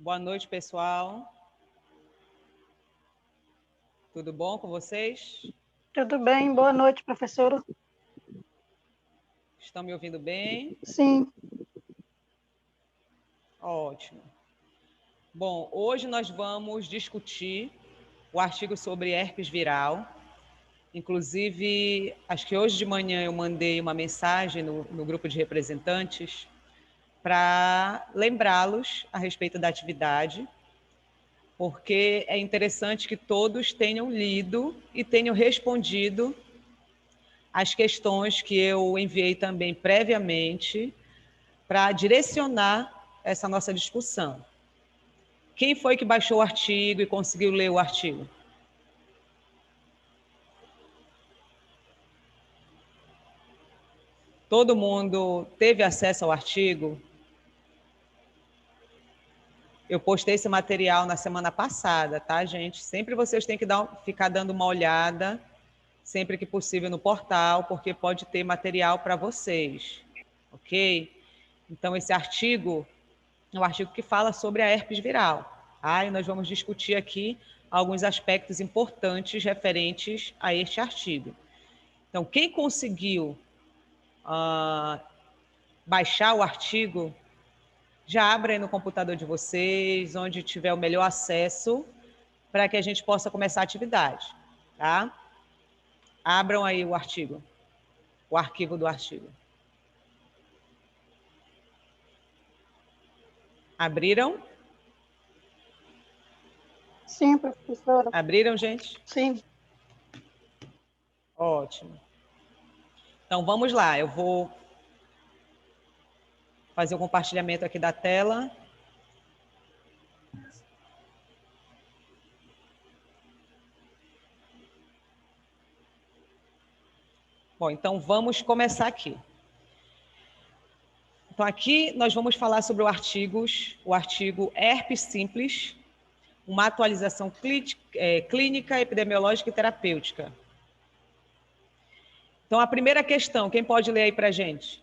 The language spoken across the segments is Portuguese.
Boa noite, pessoal. Tudo bom com vocês? Tudo bem, boa noite, professora. Estão me ouvindo bem? Sim. Ótimo. Bom, hoje nós vamos discutir o artigo sobre herpes viral. Inclusive, acho que hoje de manhã eu mandei uma mensagem no grupo de representantes para lembrá-los a respeito da atividade, porque é interessante que todos tenham lido e tenham respondido as questões que eu enviei também previamente para direcionar essa nossa discussão. Quem foi que baixou o artigo e conseguiu ler o artigo? Todo mundo teve acesso ao artigo? Eu postei esse material na semana passada, tá, gente? Sempre vocês têm que ficar dando uma olhada, sempre que possível, no portal, porque pode ter material para vocês, ok? Então, esse artigo é um artigo que fala sobre a herpes viral. E nós vamos discutir aqui alguns aspectos importantes referentes a este artigo. Então, quem conseguiu baixar o artigo, já abra aí no computador de vocês, onde tiver o melhor acesso, para que a gente possa começar a atividade, tá? Abram aí o artigo, o arquivo do artigo. Abriram? Sim, professora. Abriram, gente? Sim. Ótimo. Então, vamos lá. Eu vou fazer o compartilhamento aqui da tela. Bom, então vamos começar aqui. Então, aqui nós vamos falar sobre o artigo herpes simples, uma atualização clínica, epidemiológica e terapêutica. Então, a primeira questão, quem pode ler aí para a gente?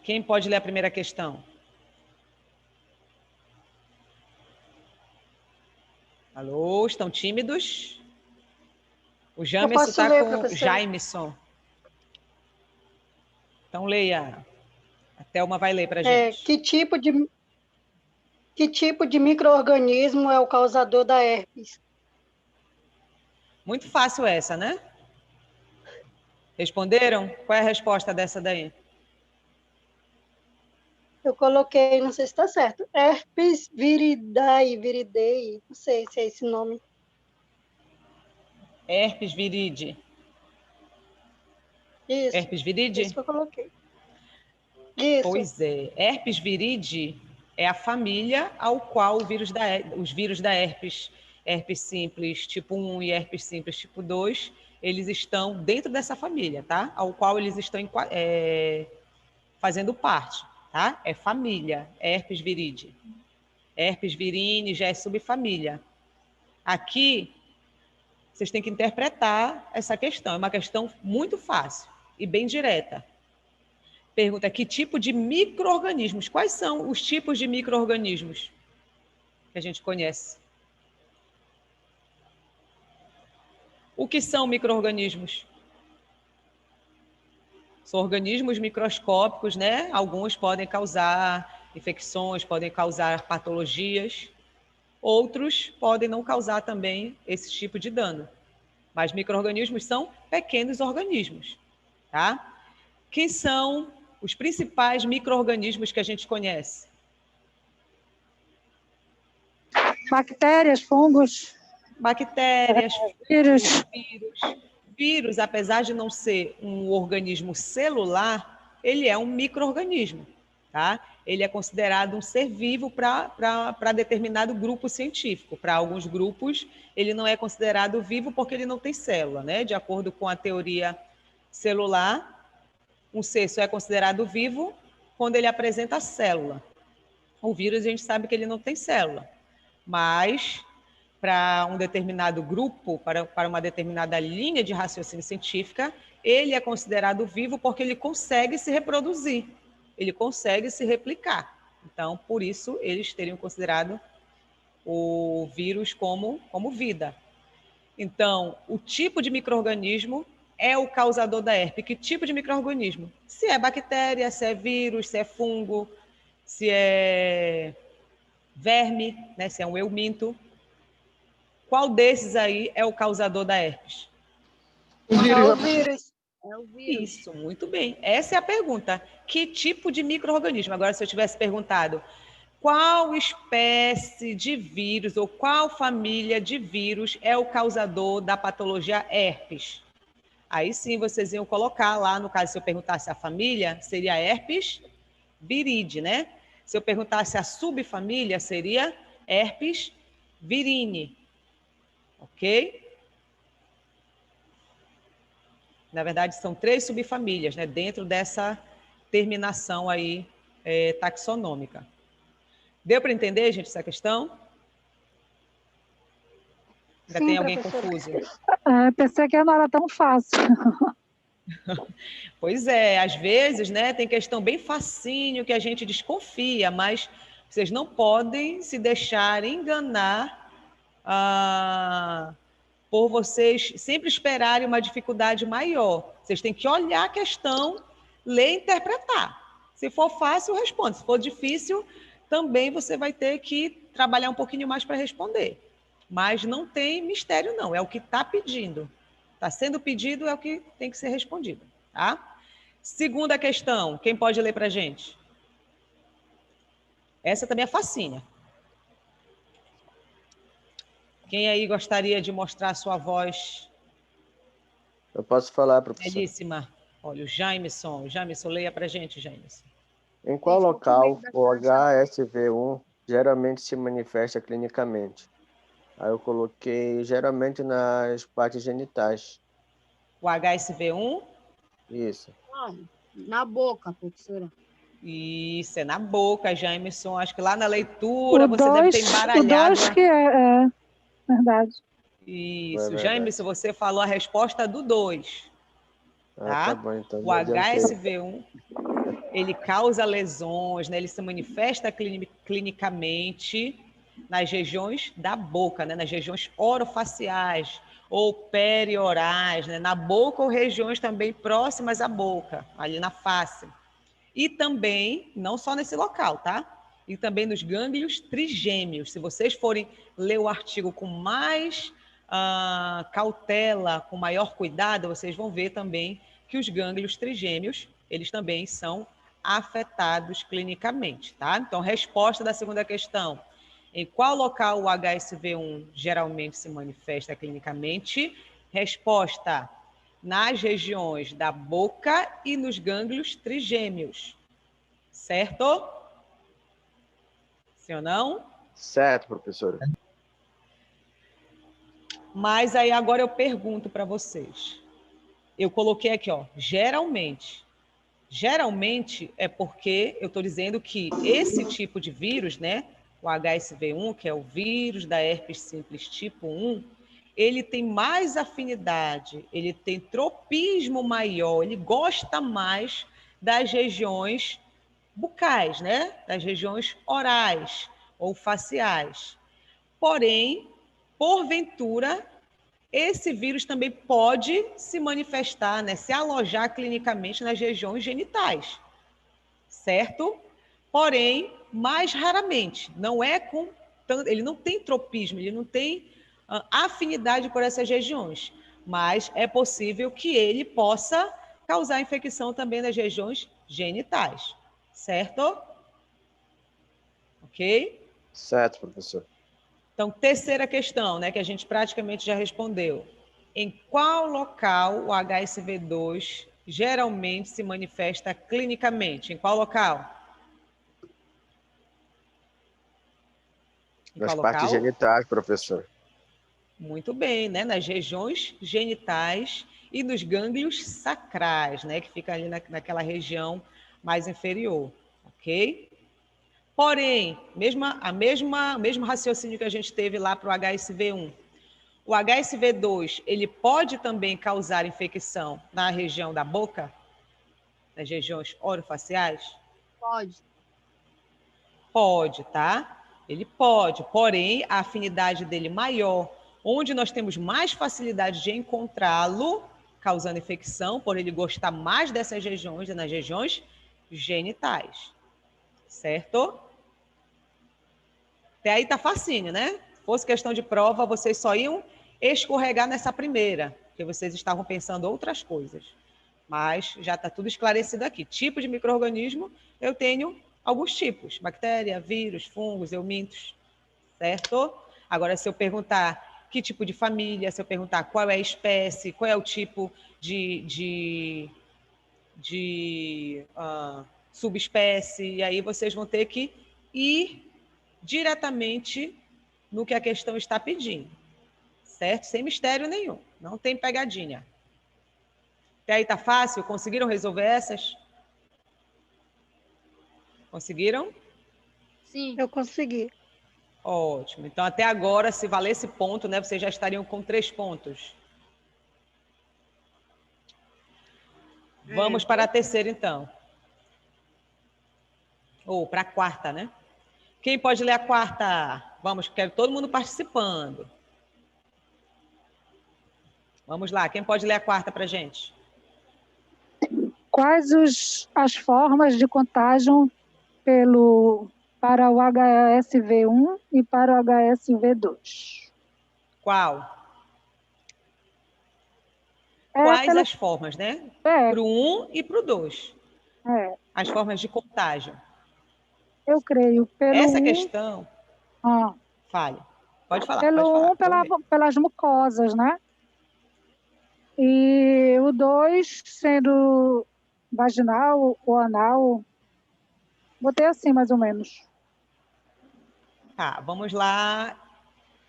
Quem pode ler a primeira questão? Alô, estão tímidos? O Jamerson está com Jameson. Então, leia. A Thelma vai ler para a gente. Que tipo de micro-organismo é o causador da herpes? Muito fácil essa, né? Responderam? Qual é a resposta dessa daí? Eu coloquei, não sei se está certo, herpes viridei, não sei se é esse nome. Herpes viride. Isso. Herpes viride? Isso que eu coloquei. Isso. Pois é. Herpes viride é a família ao qual os vírus da herpes simples tipo 1 e herpes simples tipo 2, eles estão dentro dessa família, tá? Ao qual eles estão fazendo parte, tá? É família, herpes viride. Herpes virine já é subfamília. Aqui, vocês têm que interpretar essa questão. É uma questão muito fácil e bem direta. Pergunta: que tipo de micro-organismos? Quais são os tipos de micro-organismos que a gente conhece? O que são micro-organismos? São organismos microscópicos, né? Alguns podem causar infecções, podem causar patologias. Outros podem não causar também esse tipo de dano. Mas micro-organismos são pequenos organismos, tá? Quem são os principais micro-organismos que a gente conhece? Bactérias, fungos. Bactérias, vírus. Vírus, apesar de não ser um organismo celular, ele é um micro-organismo, tá? Ele é considerado um ser vivo para determinado grupo científico. Para alguns grupos, ele não é considerado vivo porque ele não tem célula, né? De acordo com a teoria celular, um ser só é considerado vivo quando ele apresenta célula. O vírus, a gente sabe que ele não tem célula, mas para um determinado grupo, para uma determinada linha de raciocínio científica, ele é considerado vivo porque ele consegue se reproduzir, ele consegue se replicar, Então, por isso, eles teriam considerado o vírus como vida. Então, o tipo de micro-organismo é o causador da herpes. Que tipo de micro-organismo? Se é bactéria, se é vírus, se é fungo, se é verme, né? Se é um euminto. Qual desses aí é o causador da herpes? O vírus. É o vírus. Isso, muito bem. Essa é a pergunta. Que tipo de micro-organismo? Agora, se eu tivesse perguntado qual espécie de vírus ou qual família de vírus é o causador da patologia herpes? Aí sim vocês iam colocar lá, no caso, se eu perguntasse a família, seria herpes viride, né? Se eu perguntasse a subfamília, seria herpes virine, ok? Na verdade, são 3 subfamílias, né? Dentro dessa terminação aí taxonômica. Deu para entender, gente, essa questão? Ainda Sim, tem alguém professora. confuso? Pensei que não era tão fácil. Pois é, às vezes, né, tem questão bem facinho que a gente desconfia, mas vocês não podem se deixar enganar por vocês sempre esperarem uma dificuldade maior. Vocês têm que olhar a questão, ler e interpretar. Se for fácil, responde. Se for difícil, também você vai ter que trabalhar um pouquinho mais para responder. Mas não tem mistério, não. É o que está pedindo. Está sendo pedido, é o que tem que ser respondido. Tá? Segunda questão. Quem pode ler para a gente? Essa também é facinha. Quem aí gostaria de mostrar a sua voz? Eu posso falar, professor. Belíssima. Olha, o Jameson. O Jameson, leia para a gente, Jameson. Em qual local o HSV1 geralmente se manifesta clinicamente? Aí eu coloquei geralmente nas partes genitais. O HSV1? Isso. Na boca, professora. Isso, é na boca, Jameson. Acho que lá na leitura O você deve ter 2, embaralhado. o 2 que é verdade. Isso, É verdade. Jameson, você falou a resposta do 2. Tá? Tá bom, então. O HSV1, ele causa lesões, né? Ele se manifesta clinicamente nas regiões da boca, né? Nas regiões orofaciais ou periorais, né? Na boca ou regiões também próximas à boca, ali na face. E também, não só nesse local, tá? E também nos gânglios trigêmeos. Se vocês forem ler o artigo com mais cautela, com maior cuidado, vocês vão ver também que os gânglios trigêmeos, eles também são afetados clinicamente, tá? Então, resposta da segunda questão. Em qual local o HSV1 geralmente se manifesta clinicamente? Resposta: nas regiões da boca e nos gânglios trigêmeos. Certo? Sim ou não? Certo, professora. Mas aí agora eu pergunto para vocês. Eu coloquei aqui, ó, geralmente. Geralmente é porque eu estou dizendo que esse tipo de vírus, né, o HSV1, que é o vírus da herpes simples tipo 1, ele tem mais afinidade, ele tem tropismo maior, ele gosta mais das regiões bucais, né, das regiões orais ou faciais. Porém, porventura, esse vírus também pode se manifestar, né, se alojar clinicamente nas regiões genitais, certo? Porém, mais raramente, não é com ele não tem tropismo, ele não tem afinidade por essas regiões, mas é possível que ele possa causar infecção também nas regiões genitais, certo? Ok? Certo, professor. Então, terceira questão, né, que a gente praticamente já respondeu. Em qual local o HSV2 geralmente se manifesta clinicamente? Em qual local? Em Nas qual partes local? genitais, professor. Muito bem, né? Nas regiões genitais e nos gânglios sacrais, né? Que fica ali naquela região mais inferior, ok? Porém, mesmo raciocínio que a gente teve lá para o HSV1, o HSV2, ele pode também causar infecção na região da boca, nas regiões orofaciais? Pode. Pode, tá? Ele pode, porém, a afinidade dele maior, onde nós temos mais facilidade de encontrá-lo, causando infecção, por ele gostar mais dessas regiões, nas regiões genitais. Certo? Até aí tá facinho, né? Se fosse questão de prova, vocês só iam escorregar nessa primeira, porque vocês estavam pensando outras coisas. Mas já está tudo esclarecido aqui. Tipo de micro-organismo, eu tenho alguns tipos. Bactéria, vírus, fungos, eumintos, certo? Agora, se eu perguntar que tipo de família, se eu perguntar qual é a espécie, qual é o tipo de subespécie, e aí vocês vão ter que ir diretamente no que a questão está pedindo, certo? Sem mistério nenhum, não tem pegadinha. Até aí tá fácil? Conseguiram resolver essas? Conseguiram? Sim. Eu consegui. Ótimo. Então, até agora, se valer esse ponto, né, vocês já estariam com 3 pontos. Vamos para a terceira, então. Ou para a quarta, né? Quem pode ler a quarta? Vamos, quero todo mundo participando. Vamos lá, quem pode ler a quarta para a gente? Quais as formas de contágio para o HSV1 e para o HSV2? Qual? Quais as formas, né? Para o 1 e para o 2. As formas de contágio. Eu creio pelo essa questão... Fale. Pode falar, pelo pode falar. pelas mucosas, né? E o 2 sendo vaginal ou anal. Botei assim, mais ou menos. Tá, vamos lá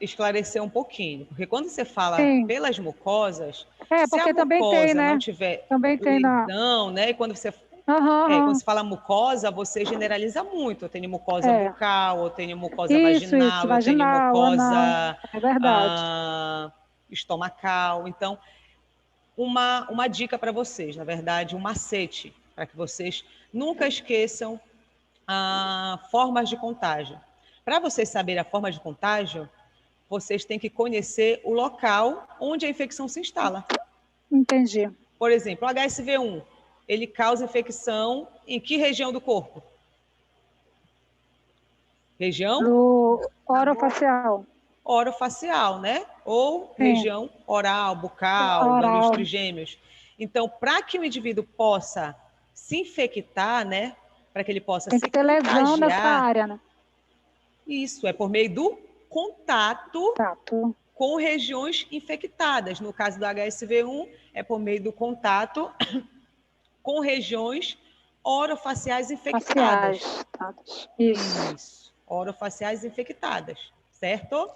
esclarecer um pouquinho. Porque quando você fala pelas mucosas, se a também mucosa tem, né? não tiver também tem lesão, né? E quando você... quando se fala mucosa, você generaliza muito. Eu tenho mucosa bucal, eu tenho mucosa vaginal, eu tenho mucosa estomacal. Então, uma dica para vocês, na verdade, um macete, para que vocês nunca esqueçam formas de contágio. Para vocês saberem a forma de contágio, vocês têm que conhecer o local onde a infecção se instala. Entendi. Por exemplo, o HSV1, ele causa infecção em que região do corpo? Região? Orofacial. Orofacial, né? Ou região oral, bucal, gânglios trigêmeos. Então, para que o indivíduo possa se infectar, né? Para que ele possa se contagiar... Tem que ter lesão nessa área, né? Isso, é por meio do contato com regiões infectadas. No caso do HSV1, é por meio do contato com regiões orofaciais infectadas. Isso, orofaciais infectadas, certo?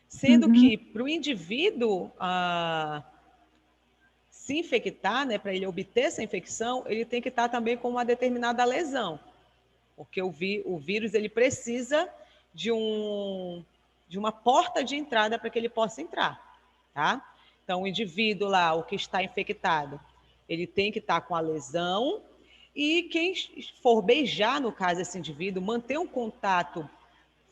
Sendo que para o indivíduo se infectar, né, para ele obter essa infecção, ele tem que estar também com uma determinada lesão. Porque o vírus ele precisa de uma porta de entrada para que ele possa entrar, tá? Então, o indivíduo lá, o que está infectado, ele tem que estar com a lesão e quem for beijar, no caso, esse indivíduo, manter um contato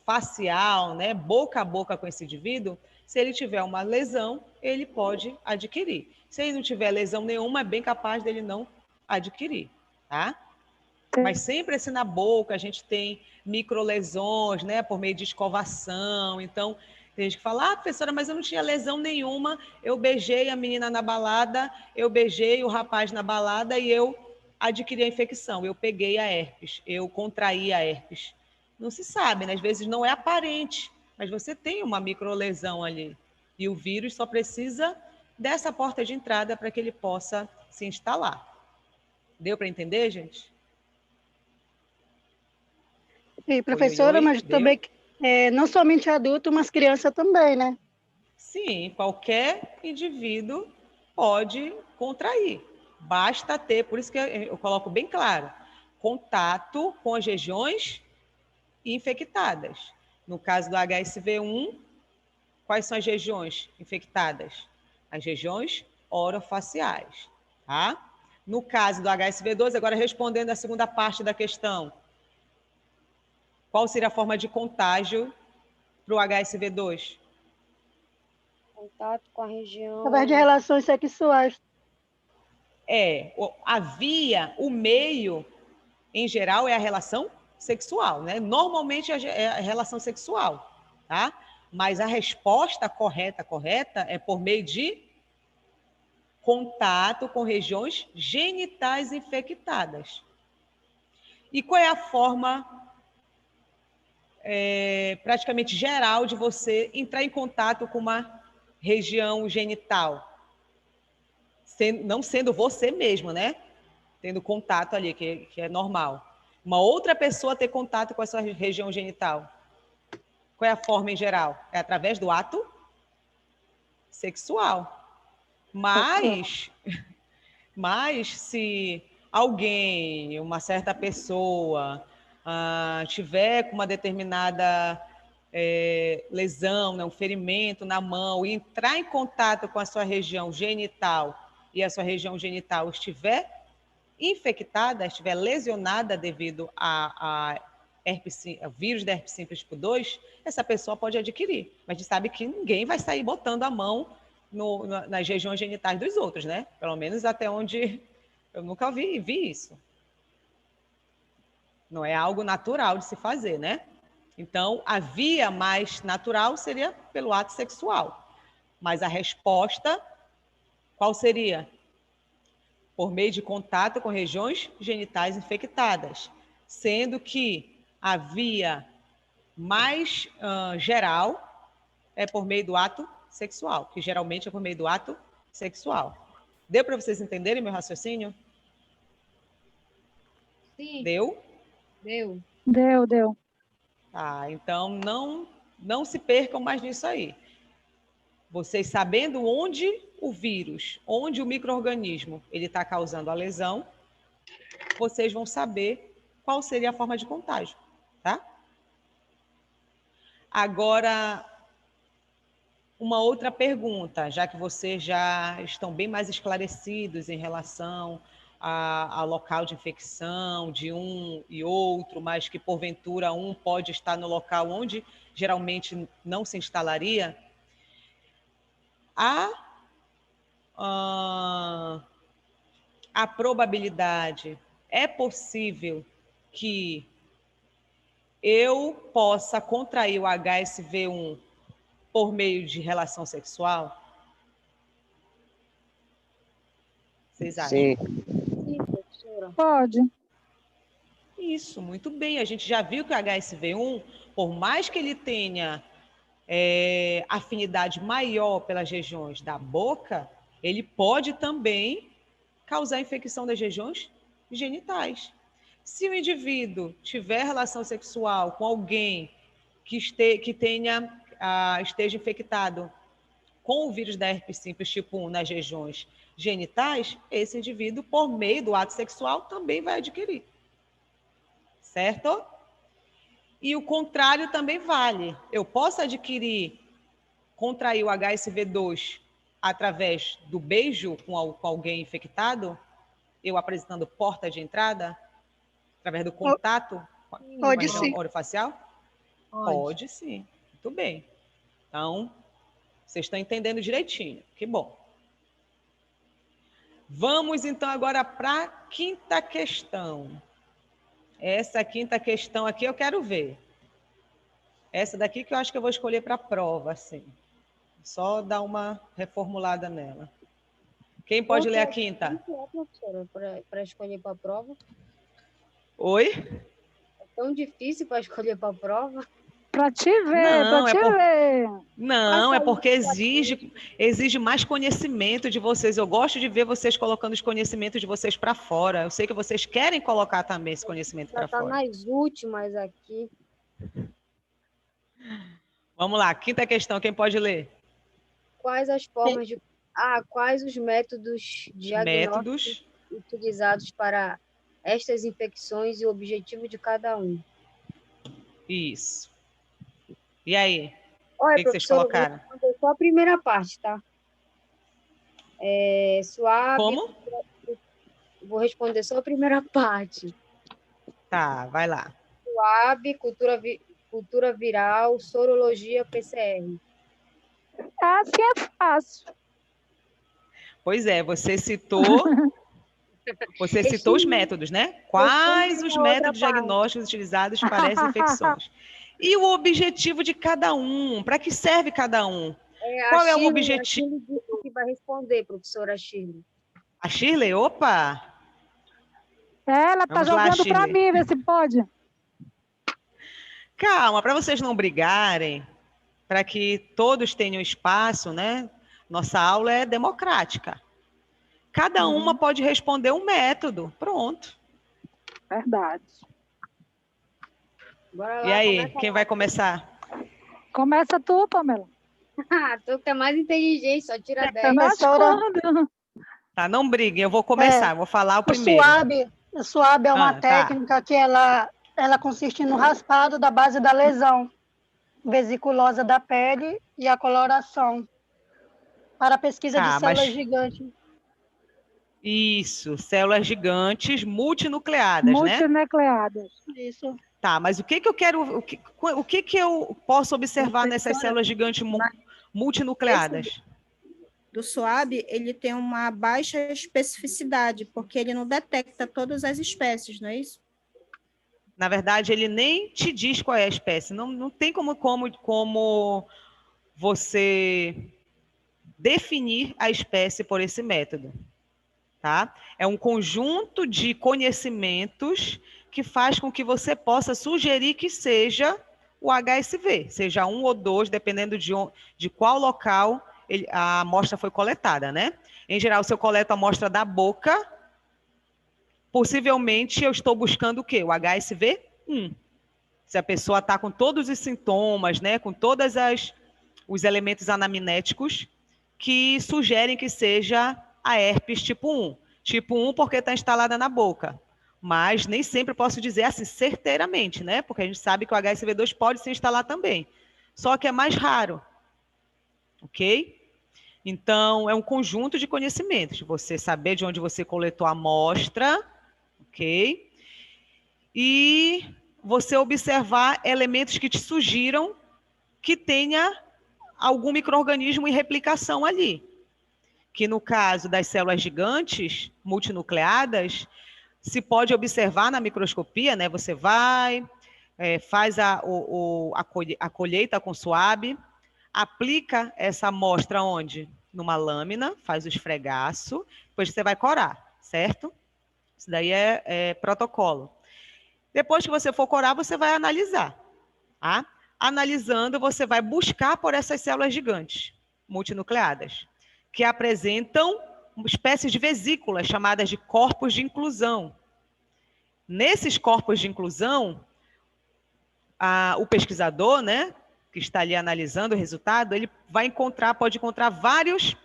facial, né, boca a boca com esse indivíduo, se ele tiver uma lesão, ele pode adquirir. Se ele não tiver lesão nenhuma, é bem capaz dele não adquirir, tá? Mas sempre assim na boca, a gente tem microlesões, né, por meio de escovação. Então, tem gente que fala, professora, mas eu não tinha lesão nenhuma, eu beijei a menina na balada, eu beijei o rapaz na balada e eu adquiri a infecção, eu peguei a herpes, eu contraí a herpes. Não se sabe, né? Às vezes não é aparente, mas você tem uma microlesão ali. E o vírus só precisa dessa porta de entrada para que ele possa se instalar. Deu para entender, gente? E, professora, mas também não somente adulto, mas criança também, né? Sim, qualquer indivíduo pode contrair. Basta ter, por isso que eu coloco bem claro, contato com as regiões infectadas. No caso do HSV1, quais são as regiões infectadas? As regiões orofaciais, tá? No caso do HSV2, agora respondendo a segunda parte da questão, Qual seria a forma de contágio para o HSV2? Contato com a região. Através de relações sexuais. A via, o meio, em geral, é a relação sexual, né? Normalmente é a relação sexual, tá? Mas a resposta correta é por meio de contato com regiões genitais infectadas. E qual é a forma praticamente geral de você entrar em contato com uma região genital? Não sendo você mesmo, né? Tendo contato ali, que é normal. Uma outra pessoa ter contato com a sua região genital. Qual é a forma em geral? É através do ato sexual. Mas se alguém, uma certa pessoa, tiver com uma determinada lesão, né, um ferimento na mão, e entrar em contato com a sua região genital e a sua região genital estiver infectada, estiver lesionada devido a vírus da herpes simples tipo 2, essa pessoa pode adquirir. Mas a gente sabe que ninguém vai sair botando a mão nas regiões genitais dos outros, né? Pelo menos até onde eu nunca vi isso. Não é algo natural de se fazer, né? Então, a via mais natural seria pelo ato sexual. Mas a resposta, qual seria? Por meio de contato com regiões genitais infectadas. Sendo que a via mais geral é por meio do ato sexual, que geralmente é por meio do ato sexual. Deu para vocês entenderem meu raciocínio? Sim. Deu? Deu. Tá, então não se percam mais nisso aí. Vocês sabendo onde o vírus, onde o micro-organismo ele está causando a lesão, vocês vão saber qual seria a forma de contágio, tá? Agora, uma outra pergunta, já que vocês já estão bem mais esclarecidos em relação ao local de infecção de um e outro, mas que porventura um pode estar no local onde geralmente não se instalaria, a probabilidade, é possível que eu possa contrair o HSV1 por meio de relação sexual? Vocês acham? Sim, Sim, professora. Pode. Isso, muito bem. A gente já viu que o HSV1, por mais que ele tenha afinidade maior pelas regiões da boca, ele pode também causar infecção das regiões genitais. Se o indivíduo tiver relação sexual com alguém que esteja infectado com o vírus da herpes simples tipo 1 nas regiões genitais, esse indivíduo, por meio do ato sexual, também vai adquirir. Certo? E o contrário também vale. Eu posso contrair o HSV2 através do beijo com alguém infectado, eu apresentando porta de entrada, através do contato com a Pode região sim. orofacial? Pode sim. Muito bem. Então, vocês estão entendendo direitinho. Que bom. Vamos, então, agora para a quinta questão. Essa quinta questão aqui eu quero ver. Essa daqui que eu acho que eu vou escolher para a prova, assim. Só dar uma reformulada nela. Quem pode ler a quinta? Professora, para escolher para a prova? Oi? É tão difícil para escolher para a prova? Para te ver, para te ver. Não, é porque exige mais conhecimento de vocês. Eu gosto de ver vocês colocando os conhecimentos de vocês para fora. Eu sei que vocês querem colocar também esse conhecimento para Já está fora. nas últimas aqui. Vamos lá, quinta questão, quem pode ler? Quais as formas de... quais os métodos diagnósticos utilizados para estas infecções e o objetivo de cada um? Isso. E aí? Olha, O que vocês colocaram? Vou responder só a primeira parte, tá? Suave. Como? Vou responder só a primeira parte. Tá, vai lá. SWAB, cultura viral, sorologia, PCR. Assim é fácil. Pois é, você citou os métodos, né? Quais os métodos diagnósticos utilizados para essas infecções? E o objetivo de cada um? Para que serve cada um? Qual é o objetivo? A Shirley disse que vai responder, professora Shirley. A Shirley? Opa! Ela está jogando para mim, ver se pode. Calma, para vocês não brigarem, para que todos tenham espaço, né? Nossa aula é democrática. Cada uma pode responder um método. Pronto. Verdade. Bora lá, e aí, quem vai começar? Começa tu, Pamela. Tu que é mais inteligente, só tira 10. Tá, não briguem, eu vou começar, vou falar o primeiro. O SWAB é uma técnica que ela consiste no raspado da base da lesão vesiculosa da pele e a coloração para a pesquisa de células gigantes. Isso, células gigantes multinucleadas, né? Multinucleadas. Isso. Tá, mas o que eu quero, o que eu posso observar nessas células gigantes multinucleadas? Do SWAB, ele tem uma baixa especificidade, porque ele não detecta todas as espécies, não é isso? Na verdade, ele nem te diz qual é a espécie. Não tem como você definir a espécie por esse método. Tá? É um conjunto de conhecimentos que faz com que você possa sugerir que seja o HSV, seja 1 ou 2, dependendo de qual local a amostra foi coletada, né? Em geral, se eu coleto a amostra da boca, possivelmente eu estou buscando o quê? O HSV1. Se a pessoa está com todos os sintomas, né? Com todos os elementos anamnéticos que sugerem que seja a herpes tipo 1. Tipo 1 porque está instalada na boca. Mas nem sempre posso dizer assim certeiramente, né? Porque a gente sabe que o HSV2 pode se instalar também. Só que é mais raro. Ok? Então, é um conjunto de conhecimentos. Você saber de onde você coletou a amostra, ok? E você observar elementos que te sugiram que tenha algum micro-organismo em replicação ali. Que no caso das células gigantes, multinucleadas, se pode observar na microscopia, né? Você vai, faz a colheita com SWAB, aplica essa amostra onde? Numa lâmina, faz o esfregaço, depois você vai corar, certo? Isso daí é protocolo. Depois que você for corar, você vai analisar. Tá? Analisando, você vai buscar por essas células gigantes, multinucleadas, que apresentam espécies de vesículas chamadas de corpos de inclusão. Nesses corpos de inclusão, o pesquisador, né, que está ali analisando o resultado, ele pode encontrar vários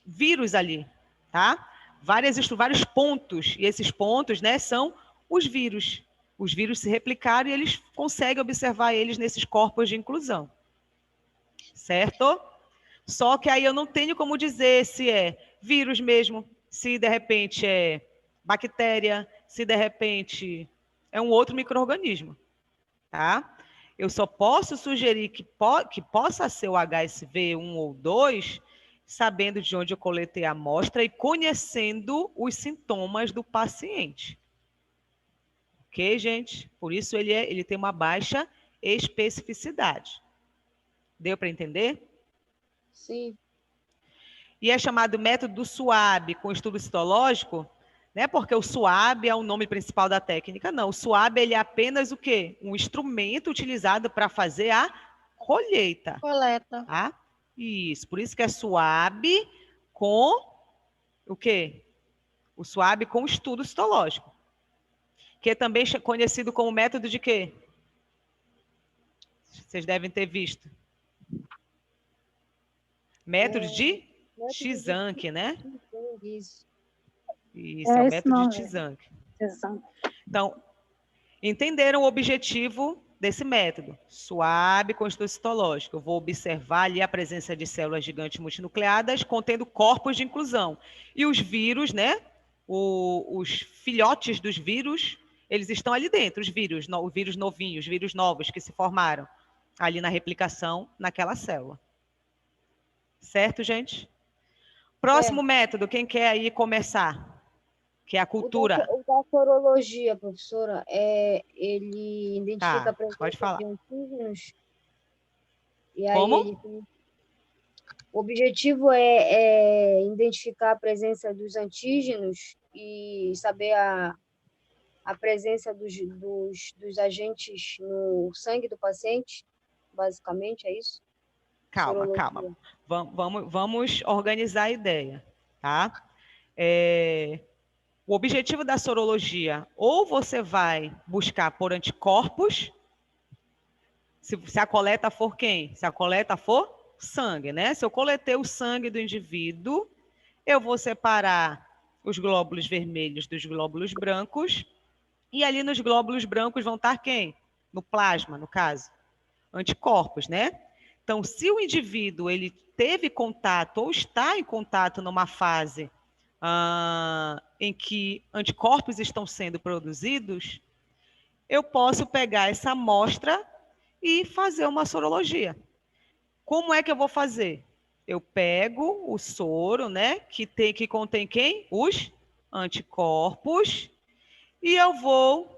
vírus ali, tá? Vários pontos, e esses pontos, né, são os vírus. Os vírus se replicaram e eles conseguem observar eles nesses corpos de inclusão. Certo? Só que aí eu não tenho como dizer se é vírus mesmo, se de repente é bactéria, se de repente é um outro micro-organismo. Tá? Eu só posso sugerir que possa ser o HSV1 ou 2, sabendo de onde eu coletei a amostra e conhecendo os sintomas do paciente. Ok, gente? Por isso ele tem uma baixa especificidade. Deu para entender? Sim. E é chamado método do SWAB com estudo citológico, né? Porque o SWAB é o nome principal da técnica. Não, o SWAB ele é apenas o quê? Um instrumento utilizado para fazer a colheita. Coleta. Tá? Isso, por isso que é SWAB com o quê? O SWAB com estudo citológico. Que é também conhecido como método de quê? Vocês devem ter visto. Método de Chizank, né? Isso, é o método de Chizank. Então, entenderam o objetivo desse método? SWAB com estudo citológico. Eu vou observar ali a presença de células gigantes multinucleadas contendo corpos de inclusão. E os vírus, né? Os filhotes dos vírus Eles estão ali dentro, os vírus novinhos, os vírus novos que se formaram ali na replicação naquela célula. Certo, gente? Próximo método, quem quer aí começar? Que é a cultura. O da sorologia, professora, ele identifica a presença de antígenos. E aí Como? O objetivo é identificar a presença dos antígenos e saber a presença dos agentes no sangue do paciente, basicamente, é isso? Calma. Vamos organizar a ideia, tá? O objetivo da sorologia, ou você vai buscar por anticorpos, se a coleta for quem? Se a coleta for sangue, né? Se eu coletei o sangue do indivíduo, eu vou separar os glóbulos vermelhos dos glóbulos brancos, e ali nos glóbulos brancos vão estar quem? No plasma, no caso. Anticorpos, né? Então, se o indivíduo ele teve contato ou está em contato numa fase em que anticorpos estão sendo produzidos, eu posso pegar essa amostra e fazer uma sorologia. Como é que eu vou fazer? Eu pego o soro, né, que contém quem? Os anticorpos, e eu vou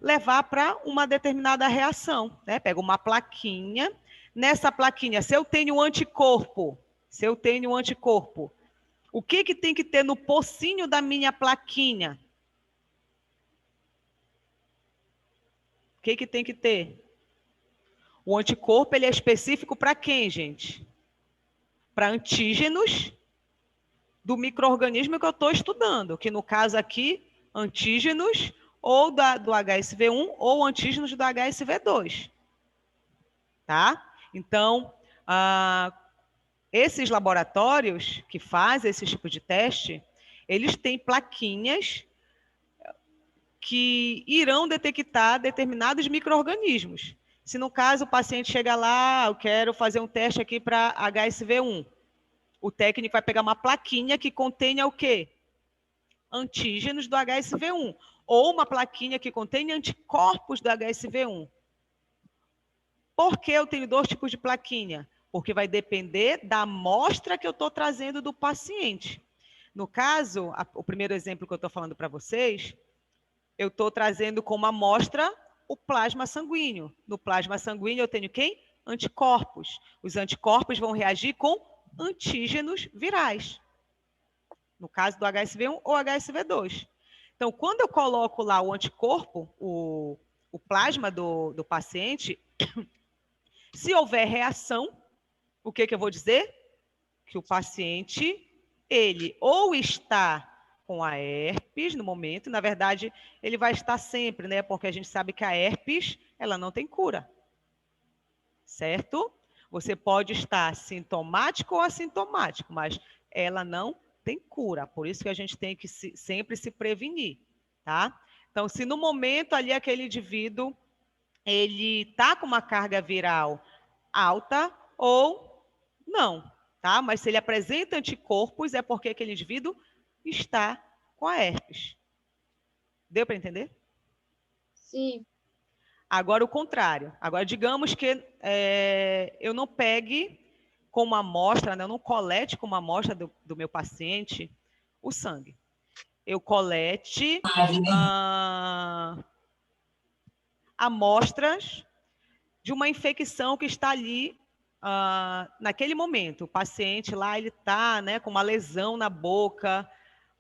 levar para uma determinada reação, né? Pego uma plaquinha. Nessa plaquinha, se eu tenho anticorpo, o que tem que ter no pocinho da minha plaquinha? O que tem que ter? O anticorpo ele é específico para quem, gente? Para antígenos do micro-organismo que eu estou estudando, que no caso aqui, antígenos ou do HSV1 ou antígenos do HSV2. Tá? Então, esses laboratórios que fazem esse tipo de teste, eles têm plaquinhas que irão detectar determinados micro-organismos. Se no caso o paciente chega lá, eu quero fazer um teste aqui para HSV1, o técnico vai pegar uma plaquinha que contenha o quê? Antígenos do HSV1, ou uma plaquinha que contém anticorpos do HSV1. Por que eu tenho dois tipos de plaquinha? Porque vai depender da amostra que eu estou trazendo do paciente. No caso, o primeiro exemplo que eu estou falando para vocês, eu estou trazendo como amostra o plasma sanguíneo. No plasma sanguíneo eu tenho quem? Anticorpos. Os anticorpos vão reagir com antígenos virais. No caso do HSV1 ou HSV2. Então, quando eu coloco lá o anticorpo, o plasma do paciente, se houver reação, o que eu vou dizer? Que o paciente, ele ou está com a herpes no momento, na verdade, ele vai estar sempre, né? Porque a gente sabe que a herpes, ela não tem cura. Certo? Você pode estar sintomático ou assintomático, mas ela não tem cura. Por isso que a gente tem que sempre se prevenir, tá? Então, se no momento ali aquele indivíduo, ele está com uma carga viral alta ou não, tá? Mas se ele apresenta anticorpos, é porque aquele indivíduo está com a herpes. Deu para entender? Sim. Agora o contrário. Agora, digamos que eu não pegue como amostra, né, eu não colete como amostra do meu paciente o sangue. Eu colete amostras de uma infecção que está ali naquele momento. O paciente lá, ele está, né, com uma lesão na boca,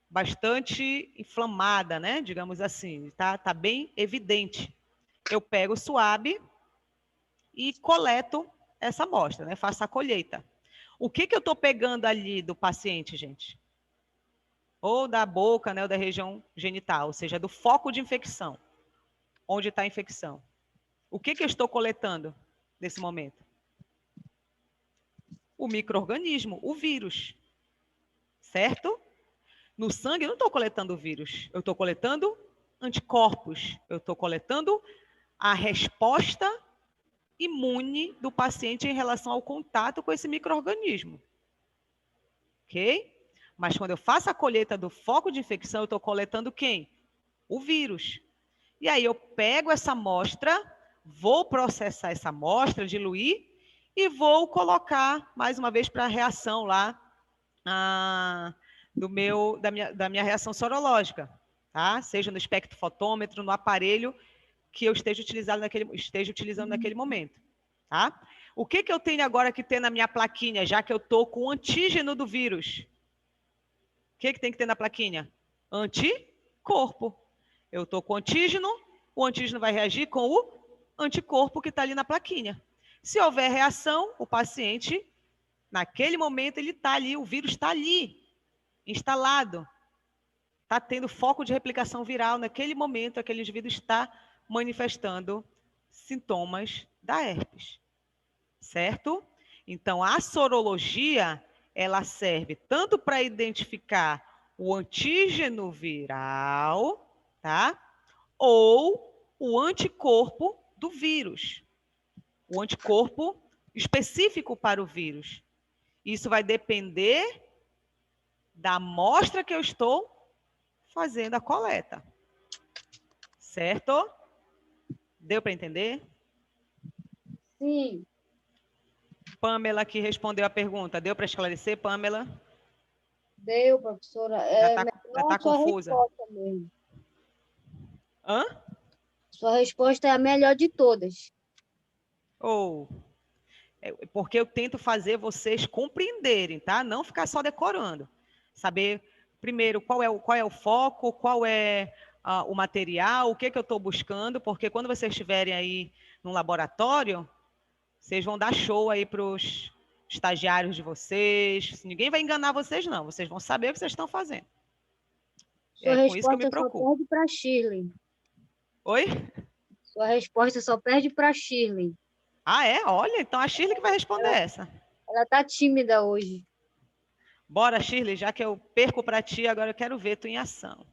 bastante inflamada, né, digamos assim, tá bem evidente. Eu pego o suave e coleto essa amostra, né, faço a colheita. O que eu estou pegando ali do paciente, gente? Ou da boca, né, ou da região genital, ou seja, do foco de infecção. Onde está a infecção? O que eu estou coletando nesse momento? O micro-organismo, o vírus. Certo? No sangue, eu não estou coletando o vírus. Eu estou coletando anticorpos. Eu estou coletando a resposta imune do paciente em relação ao contato com esse micro-organismo. Ok? Mas quando eu faço a colheita do foco de infecção, eu estou coletando quem? o vírus. E aí eu pego essa amostra, vou processar essa amostra, diluir, e vou colocar, mais uma vez, para a reação lá da minha reação sorológica, tá? Seja no espectrofotômetro, no aparelho que eu esteja utilizando naquele momento, tá? O que eu tenho agora que ter na minha plaquinha, já que eu estou com o antígeno do vírus? O que tem que ter na plaquinha? Anticorpo. Eu estou com o antígeno vai reagir com o anticorpo que está ali na plaquinha. Se houver reação, o paciente, naquele momento, ele está ali, o vírus está ali, instalado. Está tendo foco de replicação viral. Naquele momento, aquele indivíduo está manifestando sintomas da herpes. Certo? Então, a sorologia, ela serve tanto para identificar o antígeno viral, tá? Ou o anticorpo do vírus. O anticorpo específico para o vírus. Isso vai depender da amostra que eu estou fazendo a coleta. Certo? Deu para entender? Sim. Pamela que respondeu a pergunta. Deu para esclarecer, Pamela? Deu, professora. Já está confusa. Mesmo. Hã? Sua resposta é a melhor de todas. Porque eu tento fazer vocês compreenderem, tá? Não ficar só decorando. Saber, primeiro, qual é o foco, qual é o material, o que eu estou buscando, porque quando vocês estiverem aí no laboratório, vocês vão dar show aí para os estagiários de vocês. Ninguém vai enganar vocês, não. Vocês vão saber o que vocês estão fazendo. Sua com isso que eu me resposta só perde para Shirley. Oi? Sua resposta só perde para Shirley. Ah, é? Olha, então a Shirley que vai responder essa. Ela está tímida hoje. Bora, Shirley, já que eu perco para ti, agora eu quero ver tu em ação.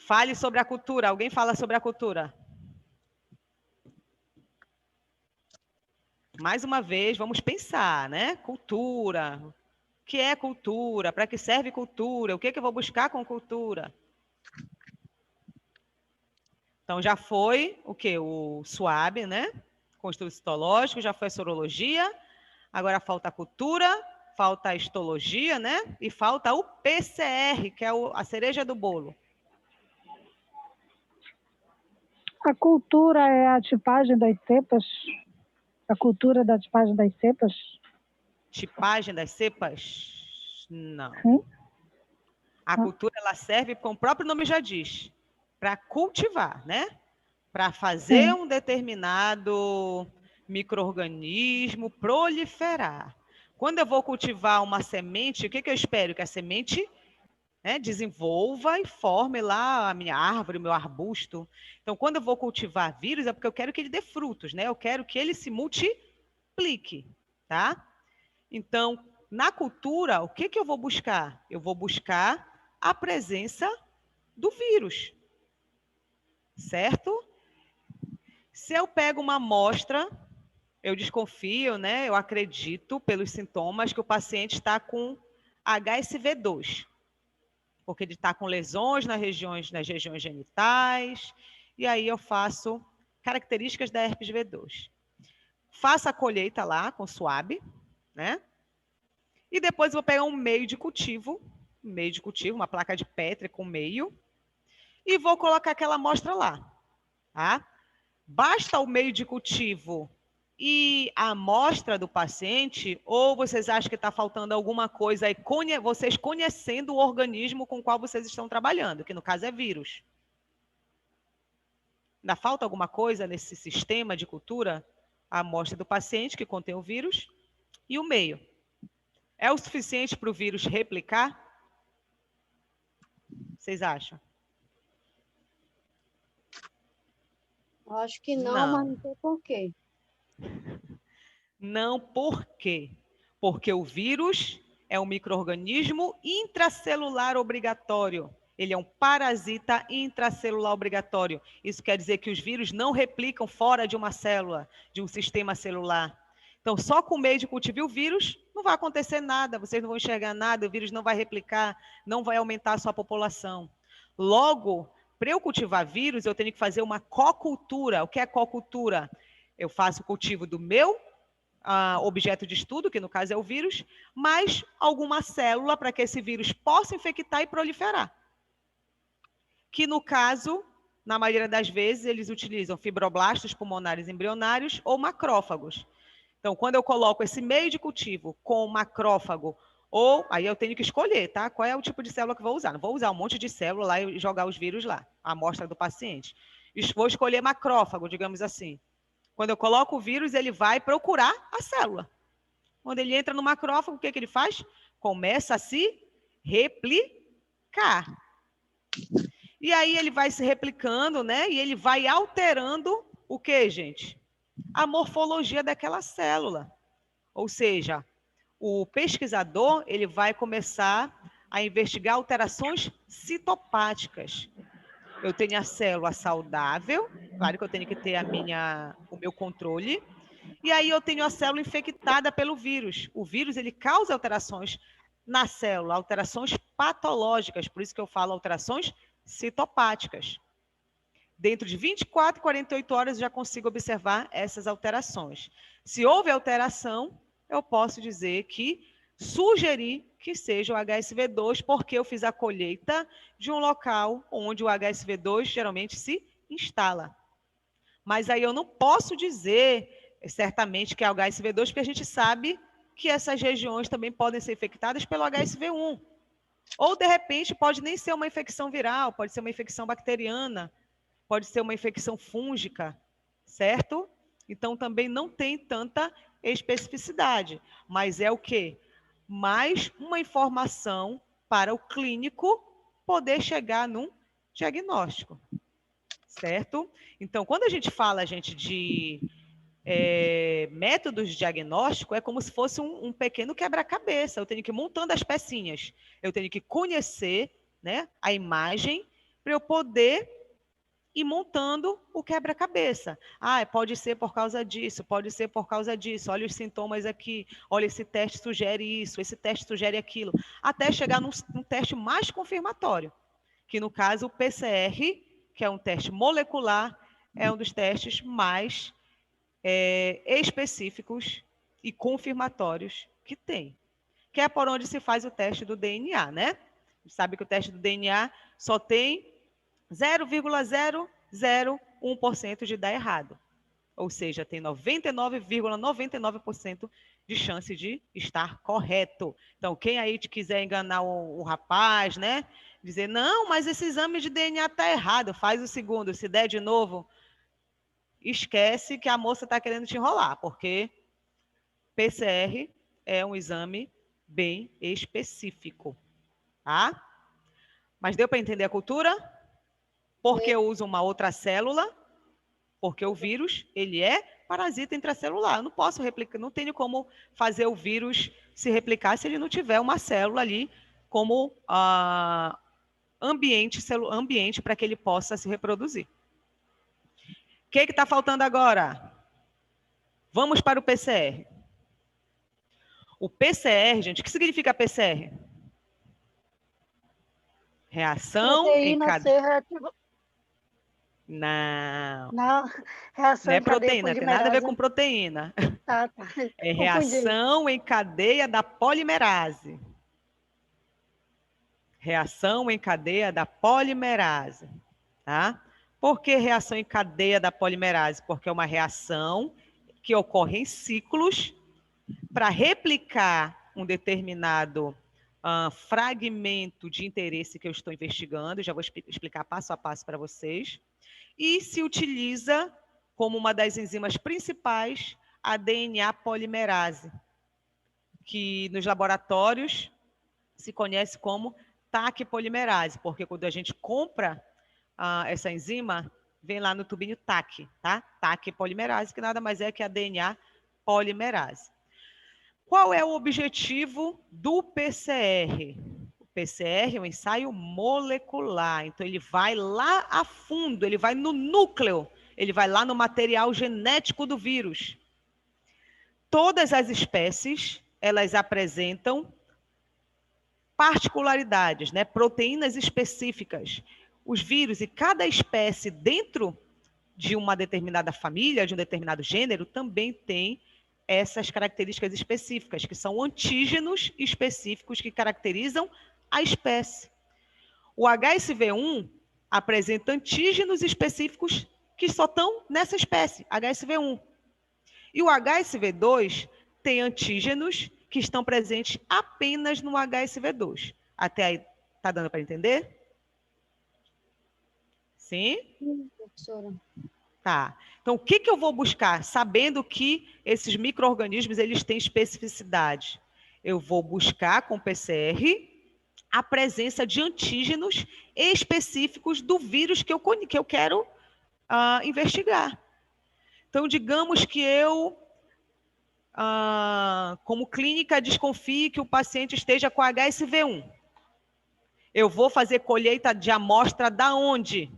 Fale sobre a cultura. Alguém fala sobre a cultura? Mais uma vez, vamos pensar, né? Cultura. O que é cultura? Para que serve cultura? O que eu vou buscar com cultura? Então, já foi o quê? O SWAB, né? Construto citológico, já foi a sorologia. Agora falta a cultura, falta a histologia, né? E falta o PCR, que é a cereja do bolo. A cultura é a tipagem das cepas? A cultura da tipagem das cepas? Tipagem das cepas? Não. A Ah. cultura, ela serve, como o próprio nome já diz, para cultivar, né? Para fazer um determinado micro-organismo proliferar. Quando eu vou cultivar uma semente, o que eu espero? Que a semente desenvolva e forme lá a minha árvore, o meu arbusto. Então, quando eu vou cultivar vírus, é porque eu quero que ele dê frutos, né? Eu quero que ele se multiplique, tá? Então, na cultura, o que eu vou buscar? Eu vou buscar a presença do vírus, certo? Se eu pego uma amostra, eu desconfio, né? Eu acredito, pelos sintomas, que o paciente está com HSV2. Porque ele está com lesões nas regiões genitais, e aí eu faço características da herpes V2. Faço a colheita lá com SWAB, né? E depois eu vou pegar um meio de cultivo, uma placa de Petri com meio, e vou colocar aquela amostra lá, tá? Basta o meio de cultivo e a amostra do paciente, ou vocês acham que está faltando alguma coisa aí, vocês conhecendo o organismo com o qual vocês estão trabalhando, que no caso é vírus? Ainda falta alguma coisa nesse sistema de cultura? A amostra do paciente, que contém o vírus, e o meio. É o suficiente para o vírus replicar? Vocês acham? Acho que não, mas não sei por quê. Não, por quê? Porque o vírus é um micro-organismo intracelular obrigatório. Ele é um parasita intracelular obrigatório. Isso quer dizer que os vírus não replicam fora de uma célula, de um sistema celular. Então, só com o meio de cultivo o vírus, não vai acontecer nada, vocês não vão enxergar nada, o vírus não vai replicar, não vai aumentar a sua população. Logo, para eu cultivar vírus, eu tenho que fazer uma cocultura. O que é cocultura? Eu faço o cultivo do meu objeto de estudo, que no caso é o vírus, mais alguma célula para que esse vírus possa infectar e proliferar. Que no caso, na maioria das vezes, eles utilizam fibroblastos pulmonares embrionários ou macrófagos. Então, quando eu coloco esse meio de cultivo com macrófago, ou aí eu tenho que escolher, tá? Qual é o tipo de célula que eu vou usar? Não vou usar um monte de célula lá e jogar os vírus lá, a amostra do paciente. Vou escolher macrófago, digamos assim. Quando eu coloco o vírus, ele vai procurar a célula. Quando ele entra no macrófago, o que ele faz? Começa a se replicar. E aí ele vai se replicando, né? E ele vai alterando o quê, gente? A morfologia daquela célula. Ou seja, o pesquisador ele vai começar a investigar alterações citopáticas. Eu tenho a célula saudável, claro que eu tenho que ter o meu controle, e aí eu tenho a célula infectada pelo vírus. O vírus ele causa alterações na célula, alterações patológicas, por isso que eu falo alterações citopáticas. Dentro de 24 e 48 horas eu já consigo observar essas alterações. Se houve alteração, eu posso dizer que sugerir que seja o HSV2, porque eu fiz a colheita de um local onde o HSV2 geralmente se instala. Mas aí eu não posso dizer certamente que é o HSV2, porque a gente sabe que essas regiões também podem ser infectadas pelo HSV1. Ou, de repente, pode nem ser uma infecção viral, pode ser uma infecção bacteriana, pode ser uma infecção fúngica, certo? Então, também não tem tanta especificidade. Mas é o quê? Mais uma informação para o clínico poder chegar num diagnóstico, certo? Então, quando a gente fala, gente, de métodos de diagnóstico, é como se fosse um pequeno quebra-cabeça. Eu tenho que ir montando as pecinhas. Eu tenho que conhecer, né, a imagem para eu poder ir montando o quebra-cabeça. Pode ser por causa disso, pode ser por causa disso. Olha os sintomas aqui. Olha, esse teste sugere isso, esse teste sugere aquilo. Até chegar num teste mais confirmatório, que no caso o PCR, que é um teste molecular, é um dos testes mais específicos e confirmatórios que tem, que é por onde se faz o teste do DNA, né? Sabe que o teste do DNA só tem 0,001% de dar errado, ou seja, tem 99,99% de chance de estar correto. Então, quem aí quiser enganar o rapaz, né? Dizer, não, mas esse exame de DNA está errado, faz o segundo, se der de novo, esquece que a moça está querendo te enrolar, porque PCR é um exame bem específico, tá? Mas deu para entender a cultura? Porque eu uso uma outra célula, porque o vírus, ele é parasita intracelular. Eu não posso replicar, não tenho como fazer o vírus se replicar se ele não tiver uma célula ali como ambiente para que ele possa se reproduzir. O que está faltando agora? Vamos para o PCR. O PCR, gente, o que significa PCR? Reação em cadeia. Não. Reação não é proteína, tem nada a ver com proteína. Tá. É reação em cadeia da polimerase. Reação em cadeia da polimerase, tá? Por que reação em cadeia da polimerase? Porque é uma reação que ocorre em ciclos para replicar um determinado fragmento de interesse que eu estou investigando. Já vou explicar passo a passo para vocês. E se utiliza como uma das enzimas principais a DNA polimerase, que nos laboratórios se conhece como TAC polimerase, porque quando a gente compra essa enzima, vem lá no tubinho TAC, tá? TAC polimerase, que nada mais é que a DNA polimerase. Qual é o objetivo do PCR? O PCR é um ensaio molecular, então ele vai lá a fundo, ele vai no núcleo, ele vai lá no material genético do vírus. Todas as espécies, elas apresentam particularidades, né? Proteínas específicas. os vírus e cada espécie dentro de uma determinada família, de um determinado gênero, também tem essas características específicas, que são antígenos específicos que caracterizam a espécie. O HSV1 apresenta antígenos específicos que só estão nessa espécie, HSV1. E o HSV2 tem antígenos que estão presentes apenas no HSV2. Até aí, está dando para entender? Sim? Sim, professora. Tá. Então, o que eu vou buscar? Sabendo que esses micro-organismos eles têm especificidade. Eu vou buscar com PCR a presença de antígenos específicos do vírus que eu quero investigar. Então, digamos que eu, como clínica, desconfie que o paciente esteja com HSV1. Eu vou fazer colheita de amostra da onde?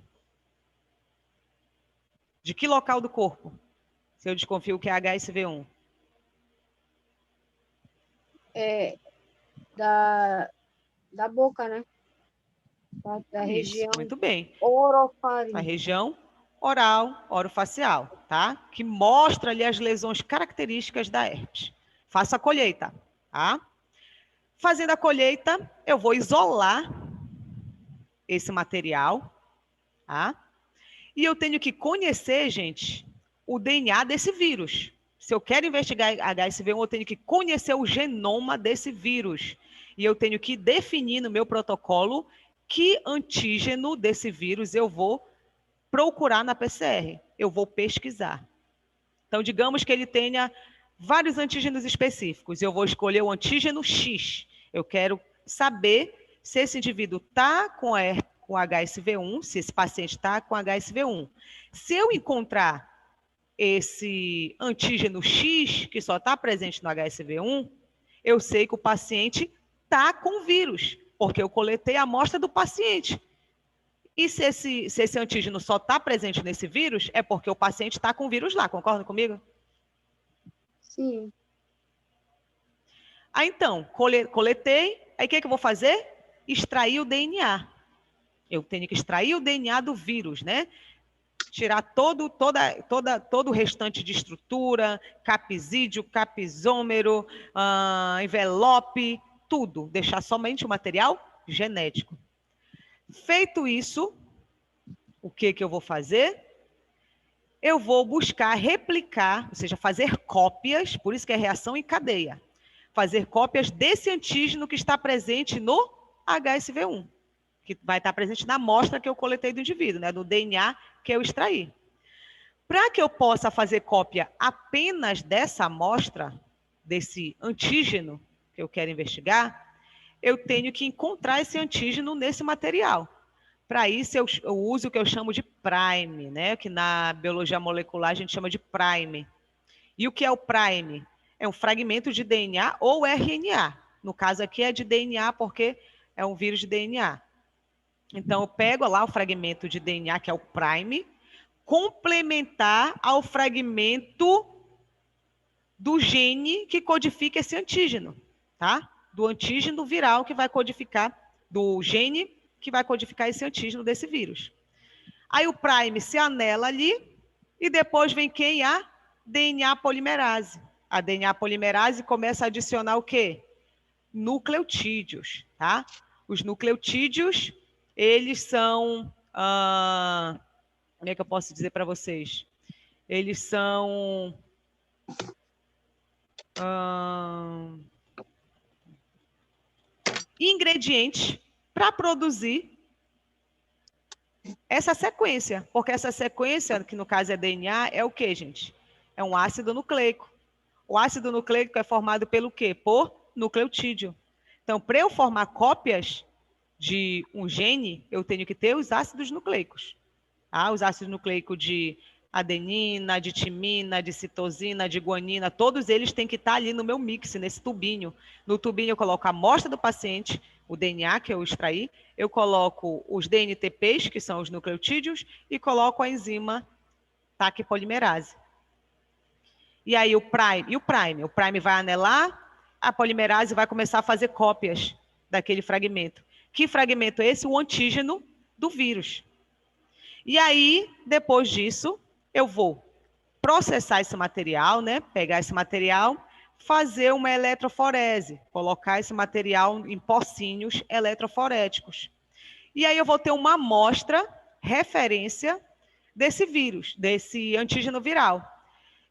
De que local do corpo? Se eu desconfio que é HSV1. Da boca, né? Da região. Muito bem. Orofaringeal. A região oral, orofacial, tá? Que mostra ali as lesões características da herpes. Faço a colheita, tá? Fazendo a colheita, eu vou isolar esse material, tá? E eu tenho que conhecer, gente, o DNA desse vírus. Se eu quero investigar HSV1, eu tenho que conhecer o genoma desse vírus. E eu tenho que definir no meu protocolo que antígeno desse vírus eu vou procurar na PCR. Eu vou pesquisar. Então, digamos que ele tenha vários antígenos específicos. Eu vou escolher o antígeno X. Eu quero saber se esse indivíduo está com HSV1, se esse paciente está com HSV1. Se eu encontrar esse antígeno X, que só está presente no HSV1, eu sei que o paciente está com vírus, porque eu coletei a amostra do paciente. E se esse antígeno só está presente nesse vírus, é porque o paciente está com vírus lá, concorda comigo? Sim. Aí, então, coletei, aí o que eu vou fazer? Extrair o DNA. Eu tenho que extrair o DNA do vírus, né? Tirar todo o restante de estrutura, capsídeo, capsômero, envelope, tudo. Deixar somente o material genético. Feito isso, o que eu vou fazer? Eu vou buscar replicar, ou seja, fazer cópias, por isso que é reação em cadeia. Fazer cópias desse antígeno que está presente no HSV1, que vai estar presente na amostra que eu coletei do indivíduo, né, do DNA que eu extraí. Para que eu possa fazer cópia apenas dessa amostra, desse antígeno que eu quero investigar, eu tenho que encontrar esse antígeno nesse material. Para isso, eu uso o que eu chamo de prime, né? Que na biologia molecular a gente chama de prime. E o que é o prime? É um fragmento de DNA ou RNA. No caso aqui é de DNA, porque é um vírus de DNA. Então, eu pego lá o fragmento de DNA, que é o prime, complementar ao fragmento do gene que codifica esse antígeno, tá? Do antígeno viral que vai codificar, do gene que vai codificar esse antígeno desse vírus. Aí o prime se anela ali e depois vem quem? A DNA polimerase. A DNA polimerase começa a adicionar o quê? Nucleotídeos, tá? Os nucleotídeos, eles são... como é que eu posso dizer para vocês? Eles são... ingredientes para produzir essa sequência, porque essa sequência, que no caso é DNA, é o quê, gente? É um ácido nucleico. O ácido nucleico é formado pelo quê? Por nucleotídeo. Então, para eu formar cópias de um gene, eu tenho que ter os ácidos nucleicos. Tá? Os ácidos nucleicos de adenina, de timina, de citosina, de guanina, todos eles têm que estar ali no meu mix, nesse tubinho. No tubinho eu coloco a amostra do paciente, o DNA que eu extraí, eu coloco os DNTPs, que são os nucleotídeos, e coloco a enzima TAC polimerase. E aí o prime vai anelar, a polimerase vai começar a fazer cópias daquele fragmento. Que fragmento é esse? O antígeno do vírus. E aí, depois disso, eu vou processar esse material, né? Pegar esse material, fazer uma eletroforese, colocar esse material em pocinhos eletroforéticos. E aí eu vou ter uma amostra, referência desse vírus, desse antígeno viral.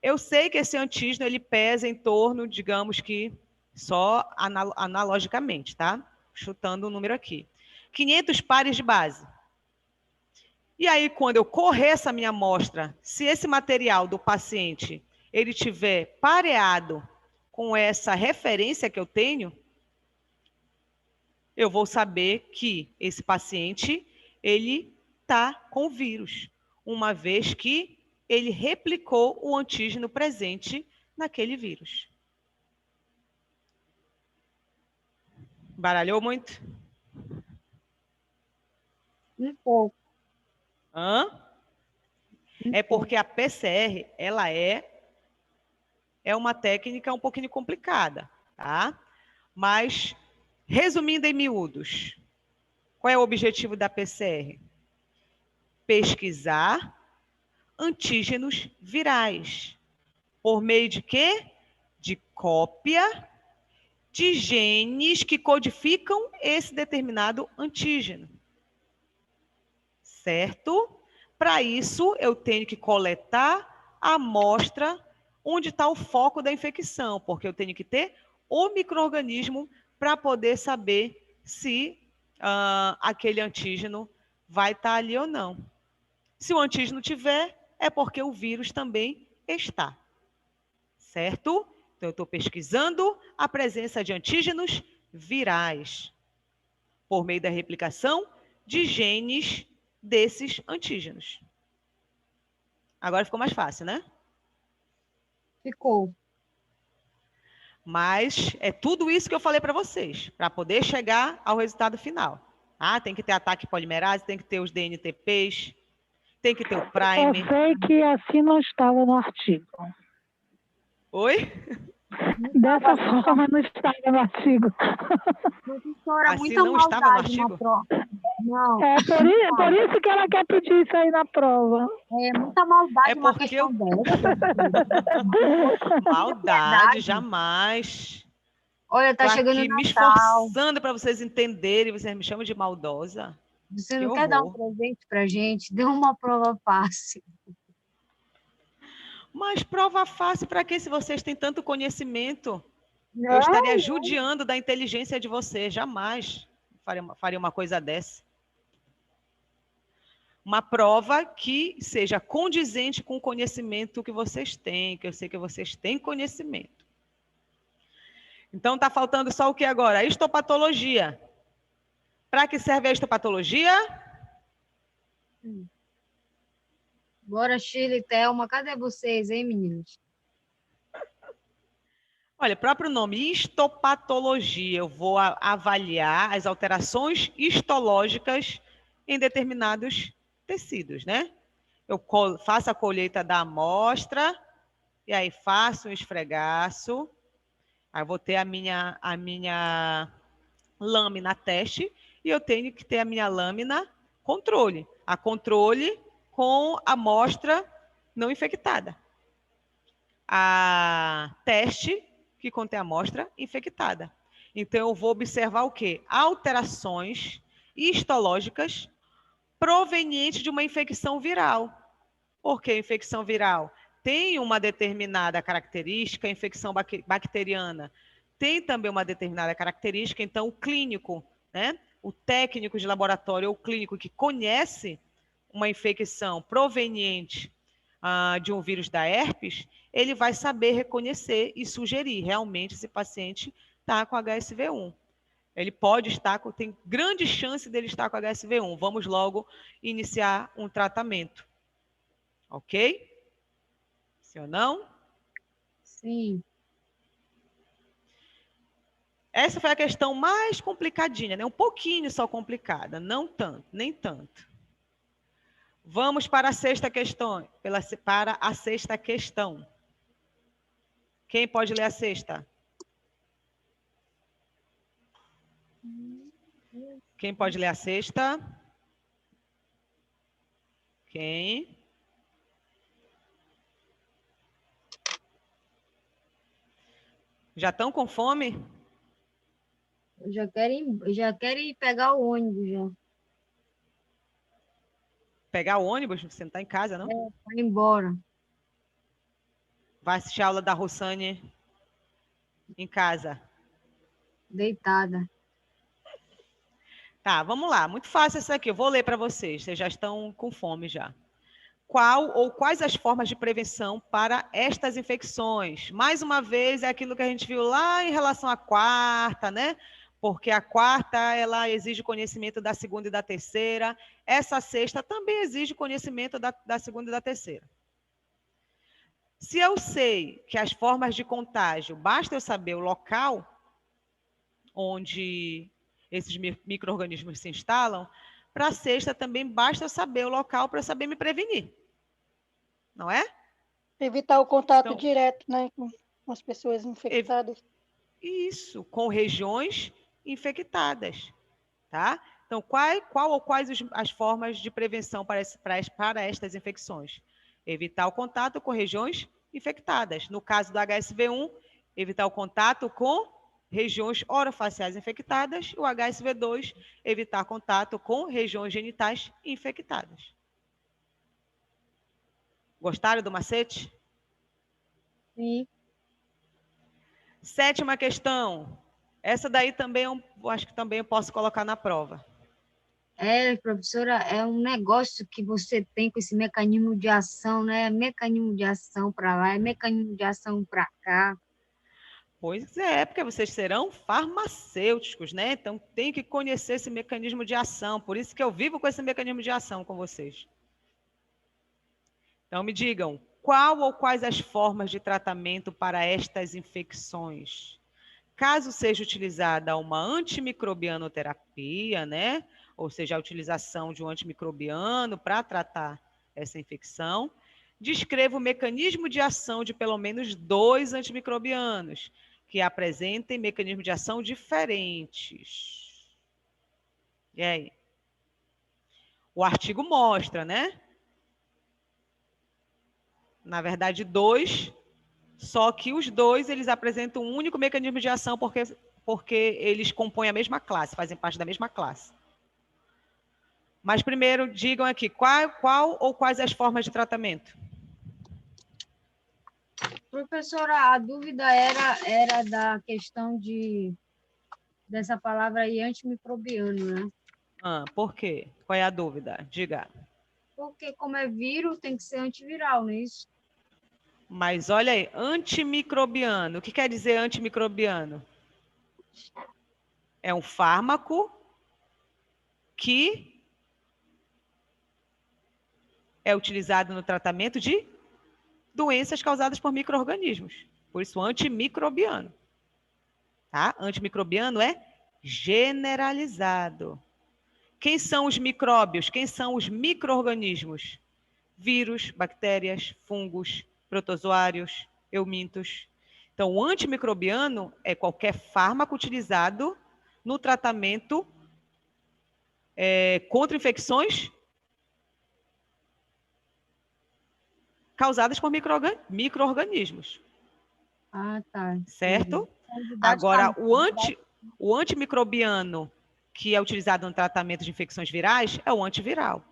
Eu sei que esse antígeno ele pesa em torno, digamos que só analogicamente, tá? Chutando o número aqui. 500 pares de base. E aí, quando eu correr essa minha amostra, se esse material do paciente ele tiver pareado com essa referência que eu tenho, eu vou saber que esse paciente ele está com vírus, uma vez que ele replicou o antígeno presente naquele vírus. Baralhou muito? Um pouco. Hã? É porque a PCR, ela é uma técnica um pouquinho complicada, tá? Mas, resumindo em miúdos, qual é o objetivo da PCR? Pesquisar antígenos virais. Por meio de quê? De cópia de genes que codificam esse determinado antígeno. Certo? Para isso, eu tenho que coletar a amostra onde está o foco da infecção, porque eu tenho que ter o micro-organismo para poder saber se aquele antígeno vai estar ali ou não. Se o antígeno tiver, é porque o vírus também está. Certo? Então, eu estou pesquisando a presença de antígenos virais por meio da replicação de genes desses antígenos. Agora ficou mais fácil, né? Ficou. Mas é tudo isso que eu falei para vocês, para poder chegar ao resultado final. Ah, tem que ter ataque polimerase, tem que ter os DNTPs, tem que ter o primer. Eu sei que assim não estava no artigo. Oi? Dessa forma não estava no artigo. Professora, Assim muita não estava no maldade artigo? na prova. Não. É por isso que ela quer pedir isso aí na prova. É muita maldade É uma porque questão dessa. Maldade, jamais. Olha, tá Tô chegando aqui o me Natal. esforçando para vocês entenderem, vocês me chamam de maldosa. Você Que não quer dar um horror. presente pra gente? Dê uma prova fácil. Mas prova fácil para quê se vocês têm tanto conhecimento? Não, Eu estaria judiando da inteligência de vocês, jamais faria uma coisa dessa. Uma prova que seja condizente com o conhecimento que vocês têm, que eu sei que vocês têm conhecimento. Então, está faltando só o que agora? A histopatologia. Para que serve a histopatologia? Agora, Shirley, Thelma, cadê vocês, hein, meninos? Olha, próprio nome, histopatologia. Eu vou avaliar as alterações histológicas em determinados tecidos, né? Eu faço a colheita da amostra, e aí faço um esfregaço, aí eu vou ter a minha lâmina teste, e eu tenho que ter a minha lâmina controle. A controle com a amostra não infectada. A teste que contém a amostra infectada. Então, eu vou observar o quê? Alterações histológicas provenientes de uma infecção viral. Por que infecção viral? Tem uma determinada característica, a infecção bacteriana tem também uma determinada característica, então o clínico, né, o técnico de laboratório ou clínico que conhece uma infecção proveniente de um vírus da herpes, ele vai saber reconhecer e sugerir realmente esse paciente está com HSV1. Ele pode estar, tem grande chance dele estar com HSV1. Vamos logo iniciar um tratamento. Ok? Sim ou não? Sim. Essa foi a questão mais complicadinha, né? Um pouquinho só complicada, não tanto, nem tanto. Vamos para a sexta questão. Para a sexta questão. Quem pode ler a sexta? Quem pode ler a sexta? Quem? Já estão com fome? Eu já quero ir pegar o ônibus já. Pegar o ônibus? Você não está em casa, não? Vai embora. Vai assistir a aula da Rossane em casa. Deitada. Tá, vamos lá. Muito fácil essa aqui. Eu vou ler para vocês. Vocês já estão com fome já. Qual ou quais as formas de prevenção para estas infecções? Mais uma vez, é aquilo que a gente viu lá em relação à quarta, né? Porque a quarta, ela exige conhecimento da segunda e da terceira. Essa sexta também exige conhecimento da segunda e da terceira. Se eu sei que as formas de contágio, basta eu saber o local onde esses micro-organismos se instalam, para a sexta também basta eu saber o local para eu saber me prevenir. Não é? Evitar o contato direto, né, com as pessoas infectadas. Isso, com regiões infectadas, tá? Então, qual ou quais as formas de prevenção para estas infecções? Evitar o contato com regiões infectadas. No caso do HSV1, evitar o contato com regiões orofaciais infectadas. O HSV2, evitar contato com regiões genitais infectadas. Gostaram do macete? Sim. Sétima questão. Essa daí também eu acho que também eu posso colocar na prova. Professora, é um negócio que você tem com esse mecanismo de ação, né? Mecanismo de ação para lá, é mecanismo de ação para cá. Pois é, porque vocês serão farmacêuticos, né? Então tem que conhecer esse mecanismo de ação. Por isso que eu vivo com esse mecanismo de ação com vocês. Então me digam, qual ou quais as formas de tratamento para estas infecções? Caso seja utilizada uma antimicrobianoterapia, né? Ou seja, a utilização de um antimicrobiano para tratar essa infecção, descreva o mecanismo de ação de pelo menos 2 antimicrobianos, que apresentem mecanismos de ação diferentes. E aí? O artigo mostra, né? Na verdade, 2, só que os 2 eles apresentam um único mecanismo de ação porque eles compõem a mesma classe, fazem parte da mesma classe. Mas primeiro, digam aqui, qual ou quais as formas de tratamento? Professora, a dúvida era da questão dessa palavra aí, antimicrobiano, né? Por quê? Qual é a dúvida? Diga. Porque como é vírus, tem que ser antiviral, não é isso? Mas olha aí, antimicrobiano. O que quer dizer antimicrobiano? É um fármaco que é utilizado no tratamento de doenças causadas por micro-organismos. Por isso, antimicrobiano. Tá? Antimicrobiano é generalizado. Quem são os micróbios? Quem são os micro-organismos? Vírus, bactérias, fungos, protozoários, eumintos. Então, o antimicrobiano é qualquer fármaco utilizado no tratamento contra infecções causadas por micro-organismos. Ah, tá. Certo? Agora, o antimicrobiano que é utilizado no tratamento de infecções virais é o antiviral.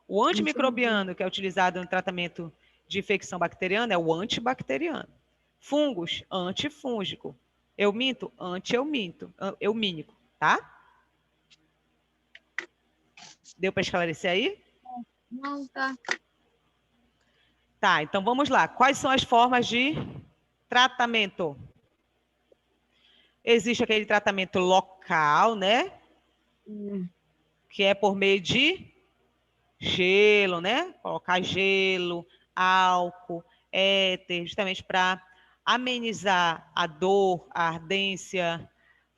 O antimicrobiano que é utilizado no tratamento de infecção bacteriana é o antibacteriano. Fungos, antifúngico. Euminto, anti-eumínico, tá? Deu para esclarecer aí? Não, tá. Tá, então vamos lá. Quais são as formas de tratamento? Existe aquele tratamento local, né? Que é por meio de gelo, né? Colocar gelo, álcool, éter, justamente para amenizar a dor, a ardência,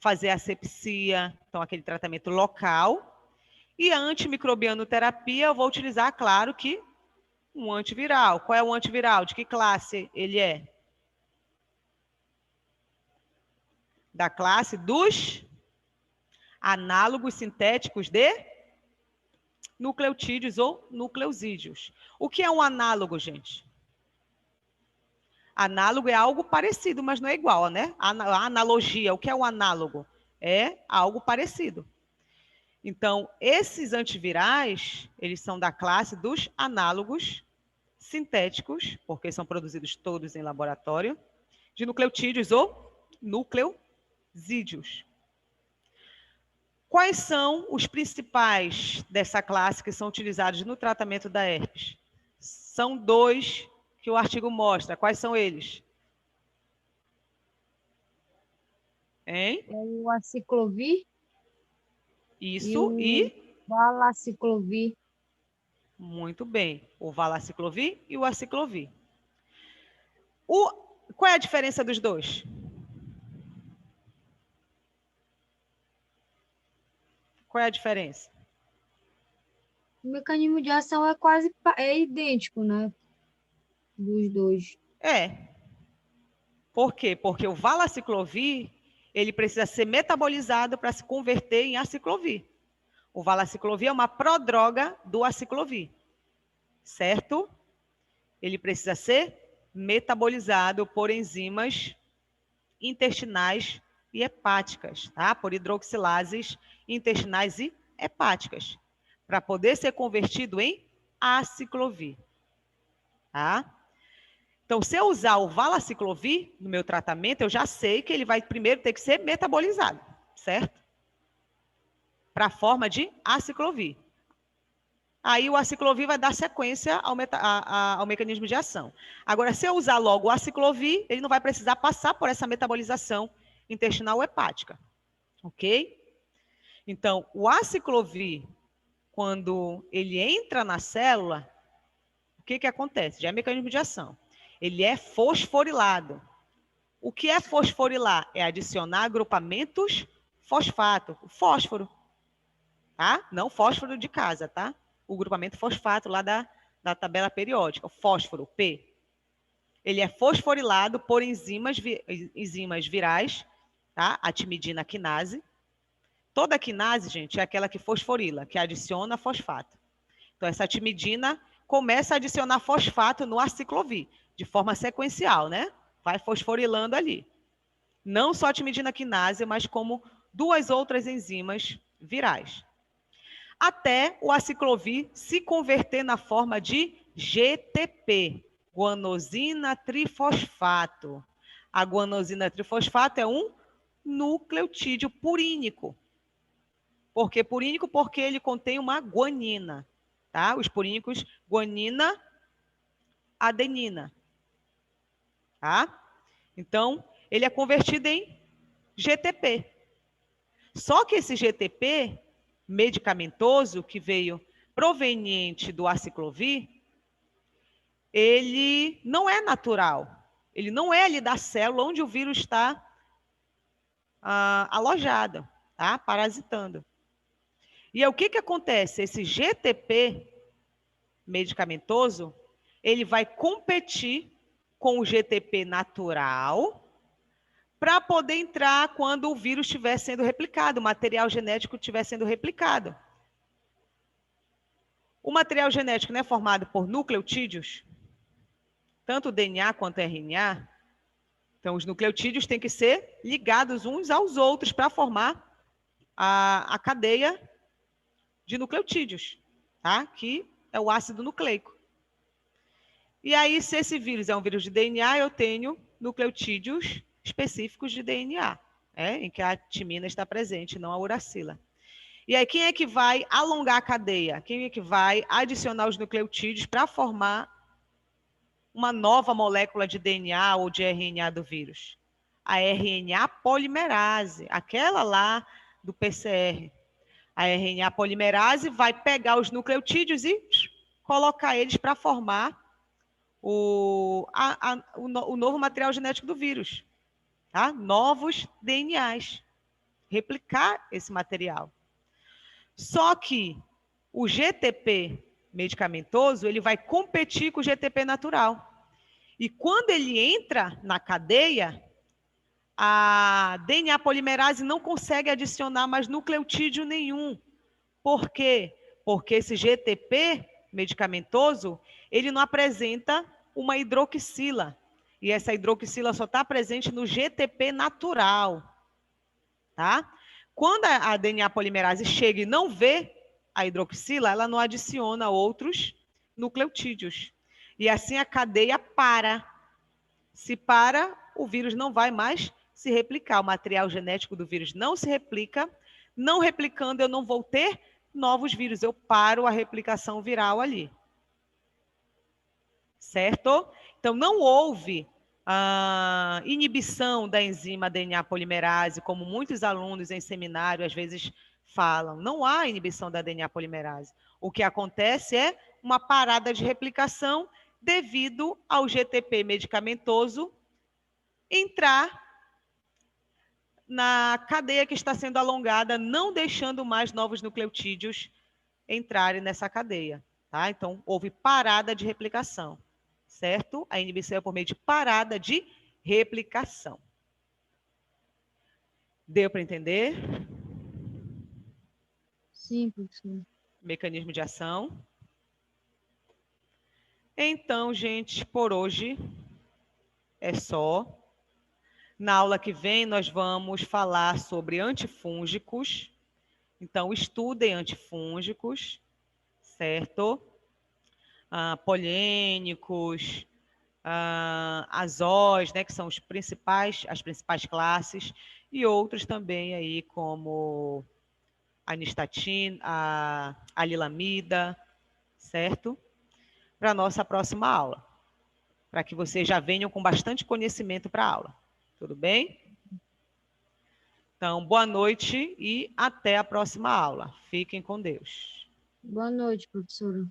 fazer asepsia. Então, aquele tratamento local. E a antimicrobianoterapia, eu vou utilizar, claro que um antiviral. Qual é o antiviral? De que classe ele é? Da classe dos análogos sintéticos de nucleotídeos ou nucleosídeos. O que é um análogo, gente? Análogo é algo parecido, mas não é igual, né? A analogia, o que é um análogo? É algo parecido. Então, esses antivirais, eles são da classe dos análogos sintéticos, porque são produzidos todos em laboratório, de nucleotídeos ou nucleosídeos. Quais são os principais dessa classe que são utilizados no tratamento da herpes? São 2 que o artigo mostra. Quais são eles? Hein? É o aciclovir. Isso, e? Valaciclovir. Muito bem. O valaciclovir e o aciclovir. Qual é a diferença dos dois? Qual é a diferença? O mecanismo de ação é idêntico, né? Dos dois. É. Por quê? Porque o valaciclovir, ele precisa ser metabolizado para se converter em aciclovir. O valaciclovir é uma prodroga do aciclovir, certo? Ele precisa ser metabolizado por enzimas intestinais e hepáticas, tá? Por hidroxilases intestinais e hepáticas, para poder ser convertido em aciclovir, tá? Então, se eu usar o valaciclovir no meu tratamento, eu já sei que ele vai primeiro ter que ser metabolizado, certo? Para a forma de aciclovir. Aí o aciclovir vai dar sequência ao mecanismo de ação. Agora, se eu usar logo o aciclovir, ele não vai precisar passar por essa metabolização intestinal ou hepática. Ok? Então, o aciclovir, quando ele entra na célula, o que acontece? Já é mecanismo de ação. Ele é fosforilado. O que é fosforilar? É adicionar agrupamentos fosfato, o fósforo. Tá? Não fósforo de casa, tá? O grupamento fosfato lá da tabela periódica, o fósforo, P. Ele é fosforilado por enzimas virais, tá? A timidina quinase. Toda quinase, gente, é aquela que fosforila, que adiciona fosfato. Então, essa timidina começa a adicionar fosfato no aciclovir, de forma sequencial, né? Vai fosforilando ali. Não só a timidina quinase, mas como 2 outras enzimas virais. Até o aciclovir se converter na forma de GTP, guanosina trifosfato. A guanosina trifosfato é um nucleotídeo purínico. Por que purínico? Porque ele contém uma guanina. Tá? Os purínicos, guanina, adenina. Tá? Então, ele é convertido em GTP. Só que esse GTP medicamentoso, que veio proveniente do aciclovir, ele não é natural. Ele não é ali da célula onde o vírus está alojado, tá? Parasitando. E aí, o que acontece? Esse GTP medicamentoso, ele vai competir com o GTP natural para poder entrar quando o vírus estiver sendo replicado, o material genético estiver sendo replicado. O material genético não é formado por nucleotídeos, tanto o DNA quanto o RNA. Então, os nucleotídeos têm que ser ligados uns aos outros para formar a cadeia de nucleotídeos, tá? Que é o ácido nucleico. E aí, se esse vírus é um vírus de DNA, eu tenho nucleotídeos específicos de DNA, em que a timina está presente, não a uracila. E aí, quem é que vai alongar a cadeia? Quem é que vai adicionar os nucleotídeos para formar uma nova molécula de DNA ou de RNA do vírus? A RNA polimerase, aquela lá do PCR. A RNA polimerase vai pegar os nucleotídeos e colocar eles para formar o novo material genético do vírus. Tá? Novos DNAs. Replicar esse material. Só que o GTP medicamentoso, ele vai competir com o GTP natural. E quando ele entra na cadeia, a DNA polimerase não consegue adicionar mais nucleotídeo nenhum. Por quê? Porque esse GTP medicamentoso, ele não apresenta uma hidroxila. E essa hidroxila só está presente no GTP natural. Tá? Quando a DNA polimerase chega e não vê a hidroxila, ela não adiciona outros nucleotídeos. E assim a cadeia para. Se para, o vírus não vai mais se replicar. O material genético do vírus não se replica. Não replicando, eu não vou ter novos vírus. Eu paro a replicação viral ali. Certo? Então, não houve a inibição da enzima DNA polimerase, como muitos alunos em seminário às vezes falam. Não há inibição da DNA polimerase. O que acontece é uma parada de replicação devido ao GTP medicamentoso entrar na cadeia que está sendo alongada, não deixando mais novos nucleotídeos entrarem nessa cadeia. Tá? Então, houve parada de replicação. Certo? A inibição é por meio de parada de replicação. Deu para entender? Sim, professor. Mecanismo de ação. Então, gente, por hoje é só. Na aula que vem, nós vamos falar sobre antifúngicos. Então, estudem antifúngicos, certo? Polênicos, azós, né, que são as principais classes, e outros também aí, como a anistatina, a alilamida, certo? Para a nossa próxima aula, para que vocês já venham com bastante conhecimento para a aula. Tudo bem? Então, boa noite e até a próxima aula. Fiquem com Deus. Boa noite, professora.